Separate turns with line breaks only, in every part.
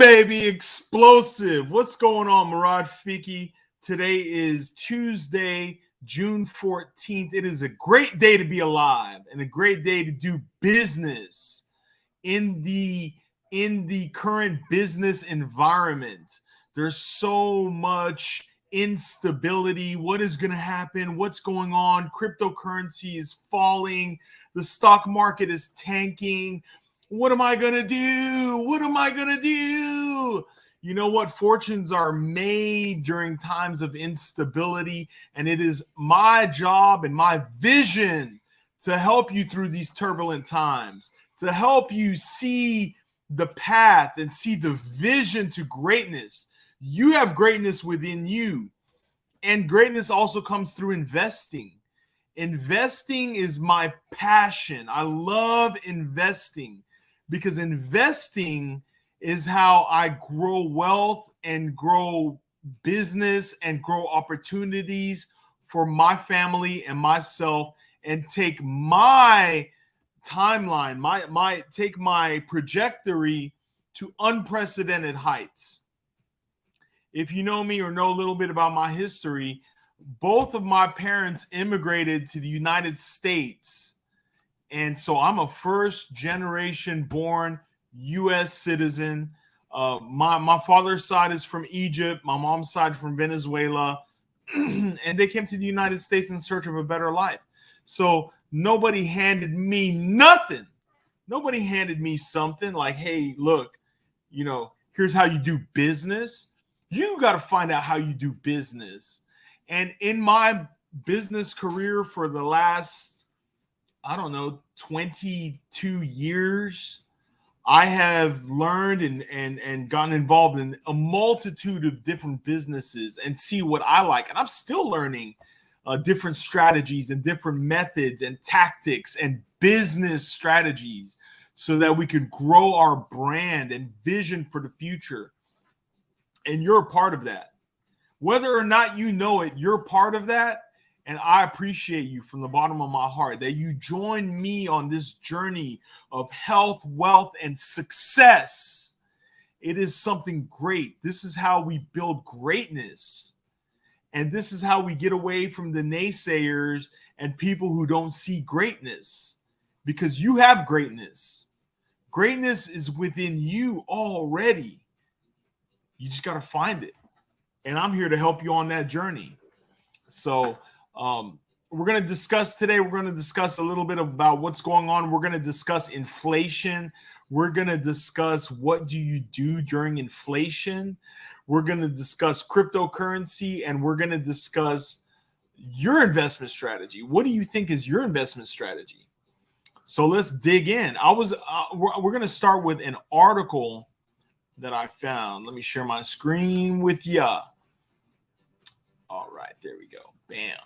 baby, explosive. What's going on, Morad Fiki? Today is Tuesday, June 14th. It is a great day to be alive and a great day to do business in the current business environment. There's so much instability. What is going to happen? What's going on? Cryptocurrency is falling. The stock market is tanking. What am I going to do? What am I going to do? You know what? Fortunes are made during times of instability, and it is my job and my vision to help you through these turbulent times, to help you see the path and see the vision to greatness. You have greatness within you, and greatness also comes through investing. Investing is my passion. I love investing, because investing is how I grow wealth and grow business and grow opportunities for my family and myself, and take my timeline, take my trajectory to unprecedented heights. If you know me or know a little bit about my history, both of my parents immigrated to the United States. And so I'm a first generation born U.S. citizen. My father's side is from Egypt. My mom's side from Venezuela. And they came to the United States in search of a better life. So nobody handed me nothing. Nobody handed me something like, hey, look, here's how you do business. You got to find out how you do business. And in my business career for the last, 22 years, I have learned and gotten involved in a multitude of different businesses and see what I like. And I'm still learning different strategies and different methods and tactics and business strategies so that we can grow our brand and vision for the future. And you're a part of that. Whether or not you know it, you're part of that. And I appreciate you from the bottom of my heart that you join me on this journey of health, wealth, and success. It is something great. This is how we build greatness. And this is how we get away from the naysayers and people who don't see greatness, because you have greatness. Greatness is within you already. You just got to find it. And I'm here to help you on that journey. So, we're going to discuss today. We're going to discuss a little bit about what's going on. We're going to discuss inflation. We're going to discuss what do you do during inflation. We're going to discuss cryptocurrency, and we're going to discuss your investment strategy. What do you think is your investment strategy? So let's dig in. We're going to start with an article that I found. Let me share my screen with you. All right, there we go. Bam.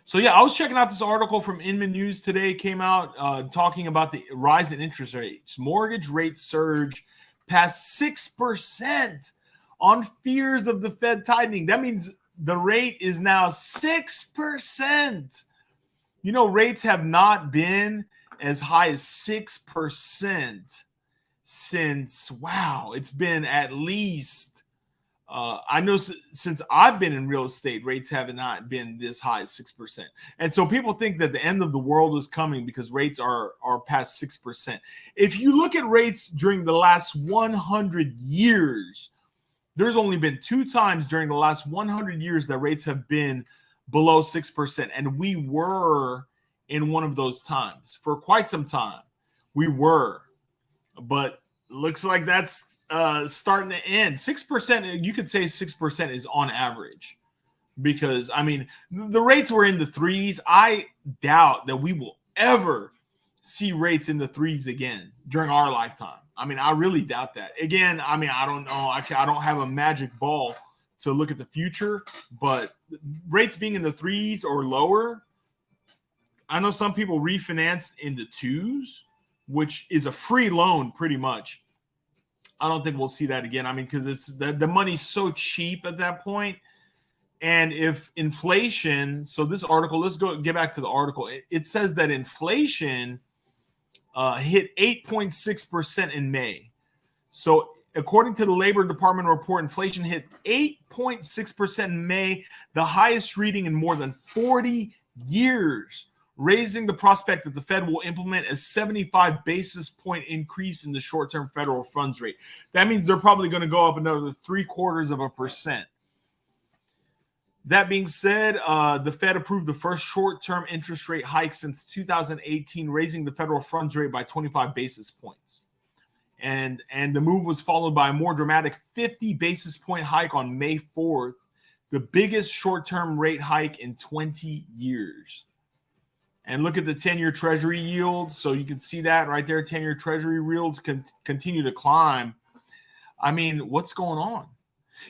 So yeah, I was checking out this article from Inman News today. It came out talking about the rise in interest rates. Mortgage rates surge past 6% on fears of the Fed tightening. That means the rate is now 6%. Rates have not been as high as 6% since, it's been at least, I know since I've been in real estate, rates have not been this high as 6%. And so people think that the end of the world is coming because rates are past 6%. If you look at rates during the last 100 years, there's only been 2 times during the last 100 years that rates have been below 6%. And we were in one of those times for quite some time. We were, but looks like that's starting to end. 6%, you could say 6% is on average, because the rates were in the 3s. I doubt that we will ever see rates in the 3s again during our lifetime. I really doubt that. Again, I don't know. I don't have a magic ball to look at the future, but rates being in the 3s or lower, I know some people refinanced in the 2s, which is a free loan pretty much. I don't think we'll see that again. Because it's the money's so cheap at that point. And if inflation, so this article, let's get back to the article. It says that inflation hit 8.6% in May. So according to the Labor Department report, inflation hit 8.6% in May, the highest reading in more than 40 years, raising the prospect that the Fed will implement a 75 basis point increase in the short-term federal funds rate. That means they're probably going to go up another 0.75%. That being said, the Fed approved the first short-term interest rate hike since 2018, raising the federal funds rate by 25 basis points. And the move was followed by a more dramatic 50 basis point hike on May 4th, the biggest short-term rate hike in 20 years. And look at the 10-year Treasury yield. So you can see that right there. 10-year Treasury yields continue to climb. I mean, what's going on?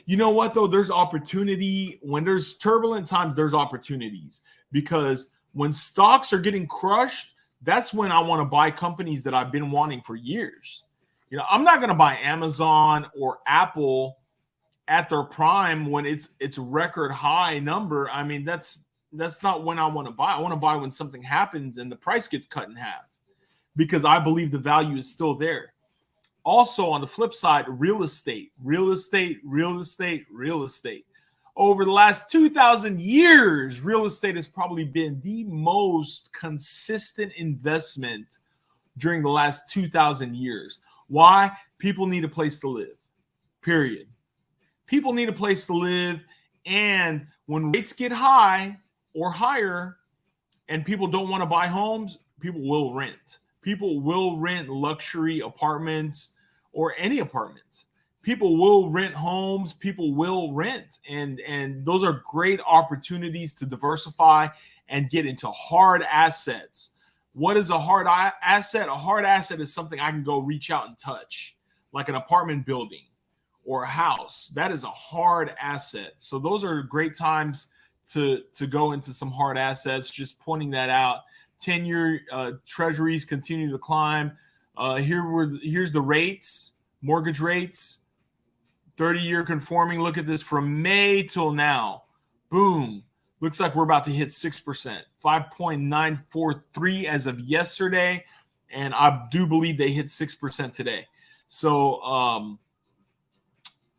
You know what, though? There's opportunity. When there's turbulent times, there's opportunities. Because when stocks are getting crushed, that's when I want to buy companies that I've been wanting for years. You know, I'm not going to buy Amazon or Apple at their prime when it's record high number. I mean, that's not when I want to buy. I want to buy when something happens and the price gets cut in half because I believe the value is still there. Also, on the flip side, real estate. Over the last 2,000 years, real estate has probably been the most consistent investment during the last 2,000 years. Why? People need a place to live, period. People need a place to live, and when rates get high or higher and people don't want to buy homes, people will rent. People will rent luxury apartments or any apartment. People will rent homes. People will rent. And those are great opportunities to diversify and get into hard assets. What is a hard asset? A hard asset is something I can go reach out and touch, like an apartment building or a house. That is a hard asset. So those are great times to go into some hard assets, just pointing that out. 10-year treasuries continue to climb. Here's the rates, mortgage rates, 30-year conforming. Look at this from May till now. Boom. Looks like we're about to hit 6%, 5.943 as of yesterday. And I do believe they hit 6% today. So,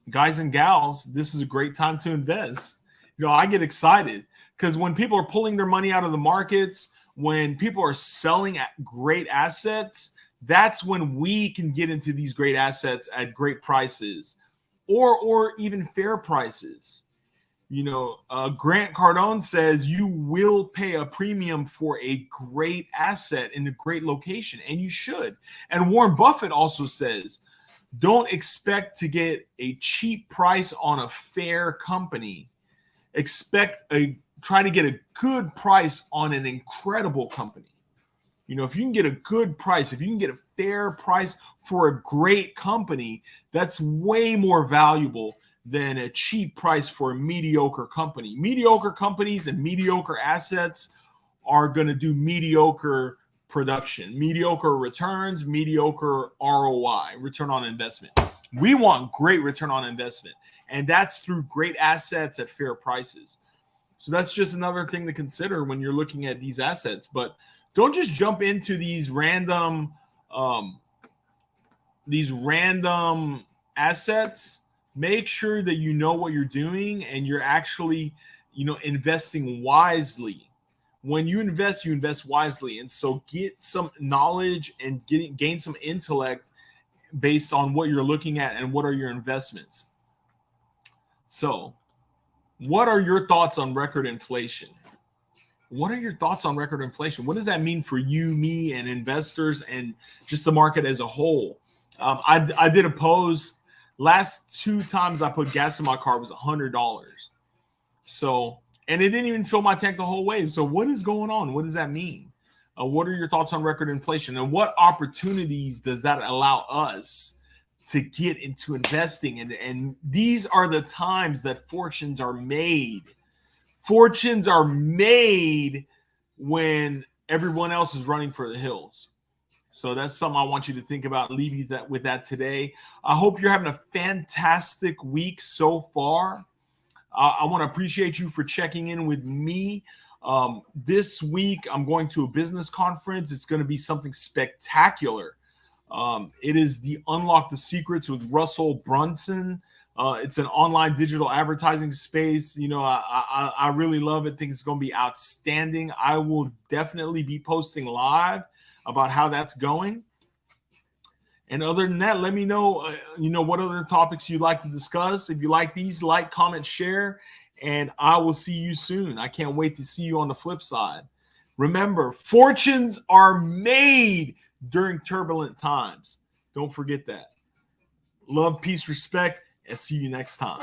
guys and gals, this is a great time to invest. You know, I get excited because when people are pulling their money out of the markets, when people are selling at great assets, that's when we can get into these great assets at great prices or even fair prices. You know, Grant Cardone says you will pay a premium for a great asset in a great location, and you should. And Warren Buffett also says, don't expect to get a cheap price on a fair company. Try to get a good price on an incredible company. You know, if you can get a good price, if you can get a fair price for a great company, that's way more valuable than a cheap price for a mediocre company. Mediocre companies and mediocre assets are going to do mediocre production, mediocre returns, mediocre ROI, return on investment. We want great return on investment, and that's through great assets at fair prices. So that's just another thing to consider when you're looking at these assets. But don't just jump into these random assets. Make sure that you know what you're doing and you're actually, investing wisely. When you invest wisely. And so get some knowledge and gain some intellect based on what you're looking at and what are your investments. So, what are your thoughts on record inflation? What are your thoughts on record inflation? What does that mean for you, me, and investors and just the market as a whole? I did a post. Last 2 times I put gas in my car was $100. So, and it didn't even fill my tank the whole way. So what is going on? What does that mean? What are your thoughts on record inflation? And what opportunities does that allow us to get into investing? And these are the times that fortunes are made. Fortunes are made when everyone else is running for the hills. So that's something I want you to think about. Leave you with that today. I hope you're having a fantastic week so far. I want to appreciate you for checking in with me. This week, I'm going to a business conference. It's going to be something spectacular. It is the Unlock the Secrets with Russell Brunson. It's an online digital advertising space. You know, I really love it. Think it's going to be outstanding. I will definitely be posting live about how that's going. And other than that, let me know, what other topics you'd like to discuss. If you like these, like, comment, share, and I will see you soon. I can't wait to see you on the flip side. Remember, fortunes are made during turbulent times. Don't forget that. Love, peace, respect, and see you next time.